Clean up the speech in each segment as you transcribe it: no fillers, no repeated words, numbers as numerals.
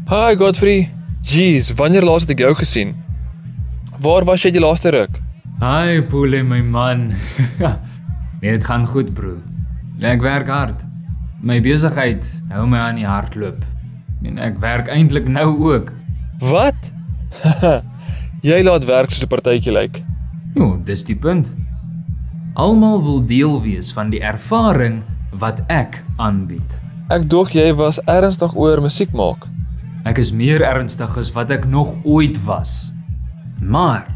Hi Godfrey. Jeez, wanneer laas het ek jou gesien? Waar was jy die laaste ruk? Hi Pule, my man. Nee, het gaan goed bro. Ek werk hard. My besigheid hou my aan die hardloop. En ek werk eintlik nou ook. Wat? Jy laat werk soos 'n partytjie lyk. Jo, dis die punt. Almal wil deel wees van die ervaring wat ek aanbied. Ek dog jy was ernstig oor musiek maak. Ek is meer ernstig as wat ek nog ooit was. Maar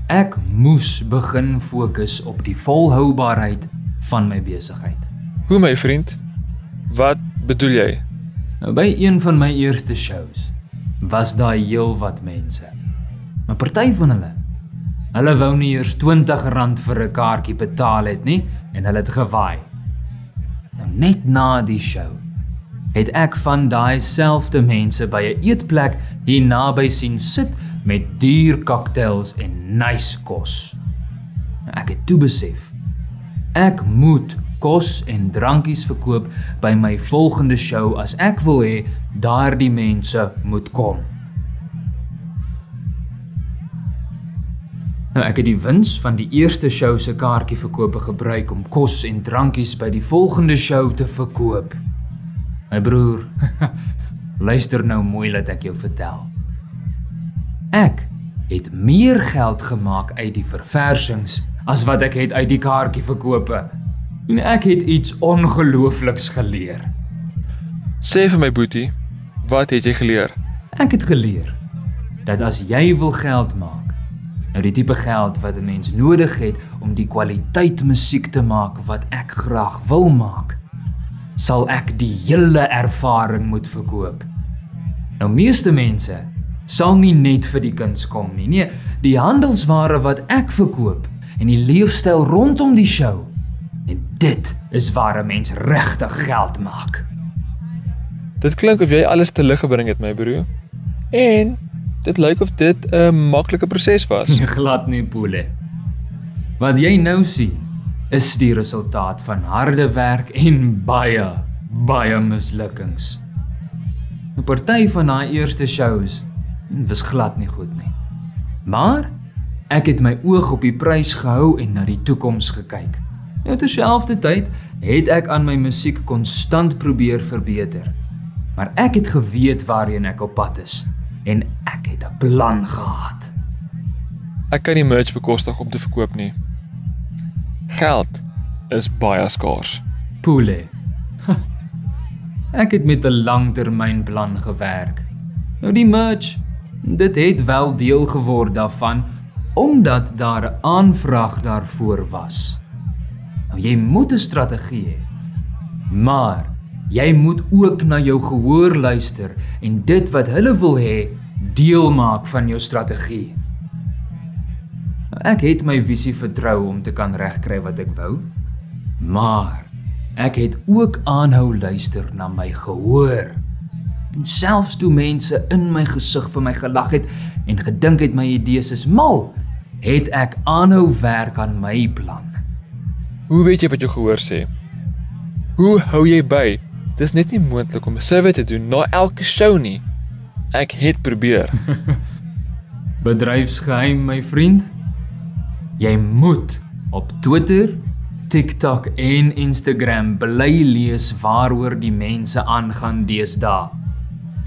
ek moes begin fokus op die volhoubaarheid van my besigheid. Hoe my vriend? Wat bedoel jy? Nou by een van my eerste shows was daar heel wat mense. Maar party van hulle wou nie eers R20 vir 'n kaartjie betaal het nie en hulle het gewaai. Nou net na die show het ek van daai selfde mense by 'n eetplek hier naby sien sit met duur cocktails en nice kos. Nou ek het toe besef, ek moet kos en drankies verkoop by my volgende show as ek wil hê daardie mense moet kom. Nou ek het die wins van die eerste show se kaartjieverkope gebruik om kos en drankies by die volgende show te verkoop. My broer, luister nou mooi dat ek jou vertel. Ek het meer geld gemaak uit die verversings as wat ek het uit die kaartjieverkope. En ek het iets ongeloofliks geleer. Sê vir my boetie, wat het jy geleer? Ek het geleer dat as jy wil geld maak, nou die tipe geld wat 'n mens nodig het om die kwaliteit musiek te maak wat ek graag wil maak, sal ek die hele ervaring moet verkoop. Nou meeste mense sal nie net vir die kuns kom nie. Nee, die handelsware wat ek verkoop en die leefstyl rondom die show. En dit is waar 'n mens regtig geld maak. Dit klink of jy alles te lig gebring het, my broer. En dit lyk of dit 'n maklike proses was. Glad nie, Pule. Wat jy nou sien, is die resultaat van harde werk en baie mislukkings. 'n Party van daai eerste shows was glad nie goed nie. Maar ek het my oog op die prys gehou en na die toekoms gekyk. Nou terselfdertyd het ek aan my musiek konstant probeer verbeter. Maar ek het geweet waarheen ek op pad is en ek het 'n plan gehad. Ek kan nie merch bekostig om te verkoop nie. Geld is baie skaars. Pule. Ek het met 'n langtermynplan gewerk. Nou die merch, dit het wel deel geword daarvan omdat daar 'n aanvraag daarvoor was. Nou jy moet 'n strategie hê. Maar jy moet ook na jou gehoor luister en dit wat hulle wil hê, deel maak van jou strategie. Nou, ek het my visie vertrou om te kan regkry wat ek wou, maar ek het ook aanhou luister na my gehoor. En selfs toe mense in my gesig vir my gelag het en gedink het my idees is mal, het ek aanhou werk aan my plan. Hoe weet jy wat jou gehoor sê? Hoe hou jy by? Dis net nie moontlik om 'n survey te doen na elke show nie. Ek het probeer. Bedryfsgeheim, my vriend. Jy moet op Twitter, TikTok en Instagram bly lees waaroor die mense aangaan deesdae.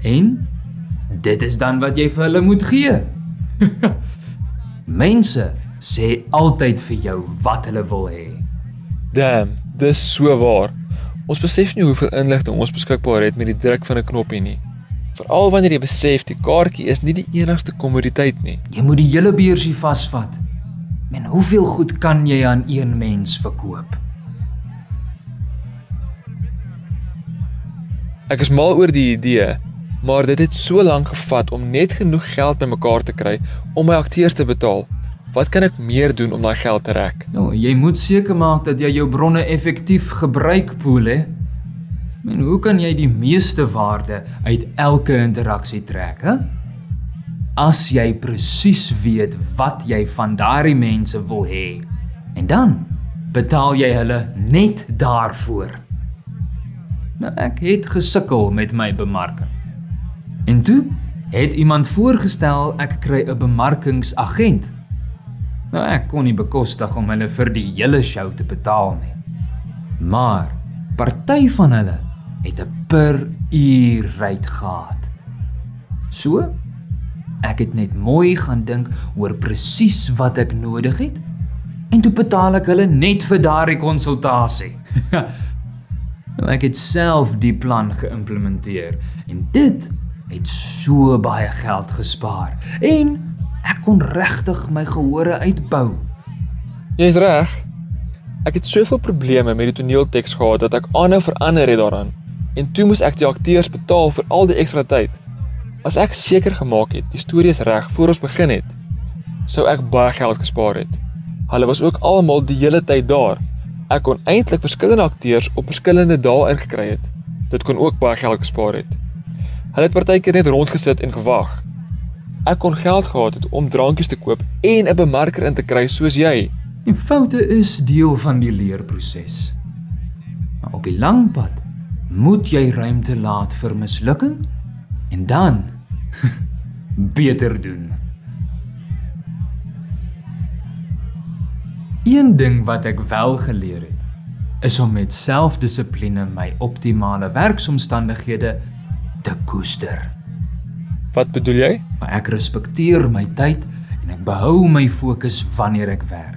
En dit is dan wat jy vir hulle moet gee. Mense sê altyd vir jou wat hulle wil hê. Damn, dis so waar. Ons besef nie hoeveel inligting ons beskikbaar het met die druk van 'n knoppie nie. Veral wanneer jy besef die kaartjie is nie die enigste kommoditeit nie. Jy moet die hele beursie vasvat. En hoeveel goed kan jy aan een mens verkoop? Ek is mal oor die idee, maar dit het so lank gevat om net genoeg geld bymekaar te kry om my akteurs te betaal. Wat kan ek meer doen om daai geld te rek? Nou, jy moet seker maak dat jy jou bronne effektief gebruik, Pule. En hoe kan jy die meeste waarde uit elke interaksie trek, hè? As jy presies weet wat jy van daardie mense wil hê, en dan betaal jy hulle net daarvoor. Nou, ek het gesukkel met my bemarking. En toe het iemand voorgestel ek kry 'n bemarkingsagent. Nou ek kon nie bekostig om hulle vir die hele show te betaal nie. Maar party van hulle het 'n per uur rate gehad. So, ek het net mooi gaan dink oor presies wat ek nodig het en toe betaal ek hulle net vir daardie konsultasie. Nou, ek het self die plan geïmplementeer en dit het so baie geld gespaar en ek kon regtig my gehore uitbou. Jy is reg. Ek het soveel probleme met die toneelteks gehad dat ek aanhou verander het daaraan en toe moes ek die akteurs betaal vir al die ekstra tyd. As ek seker gemaak het die storie is reg voor ons begin het, sou ek baie geld gespaar het. Hulle was ook almal die hele tyd daar. Ek kon eintlik verskillende akteurs op verskillende dae ingekry het. Dit kon ook baie geld gespaar het. Hulle het partykeer net rondgesit en gewag. Ek kon geld gehad het om drankies te koop en 'n bemarker in te kry soos jy. En foute is deel van die leerproses. Maar op die lang pad moet jy ruimte laat vir mislukking en dan beter doen. Een ding wat ek wel geleer het, is om met selfdissipline my optimale werksomstandighede te koester. Wat bedoel jy? Maar ek respekteer my tyd en ek behou my fokus wanneer ek werk.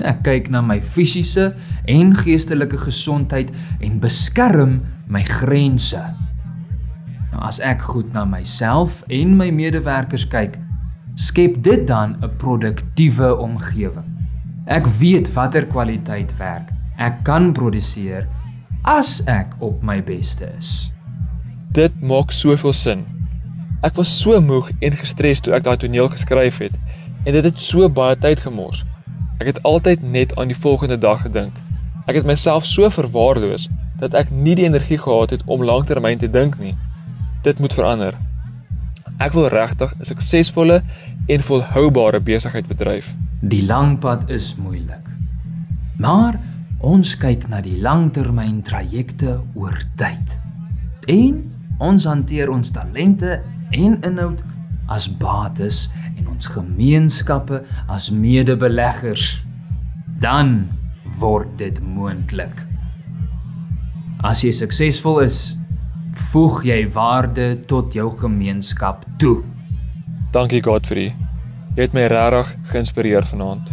Ek kyk na my fisiese en geestelike gesondheid en beskerm my grense. Nou, as ek goed na myself en my medewerkers kyk, skep dit dan 'n produktiewe omgewing. Ek weet watter kwaliteit werk ek kan produseer as ek op my beste is. Dit maak soveel sin. Ek was so moeg en gestres toe ek daai toneel geskryf het en dit het so baie tyd gemors. Ek het altyd net aan die volgende dag gedink. Ek het myself so verwaarloos dat ek nie die energie gehad het om langtermyn te dink nie. Dit moet verander. Ek wil regtig 'n suksesvolle en volhoubare besigheid bedryf. Die lang pad is moeilik. Maar ons kyk na die langtermyn trajekte oor tyd. En ons hanteer ons talente en inhoud as bates en ons gemeenskappe as medebeleggers. Dan word dit moontlik. As jy suksesvol is, voeg jy waarde tot jou gemeenskap toe. Dankie Godfrey. Jy het my regtig geïnspireer vanaand.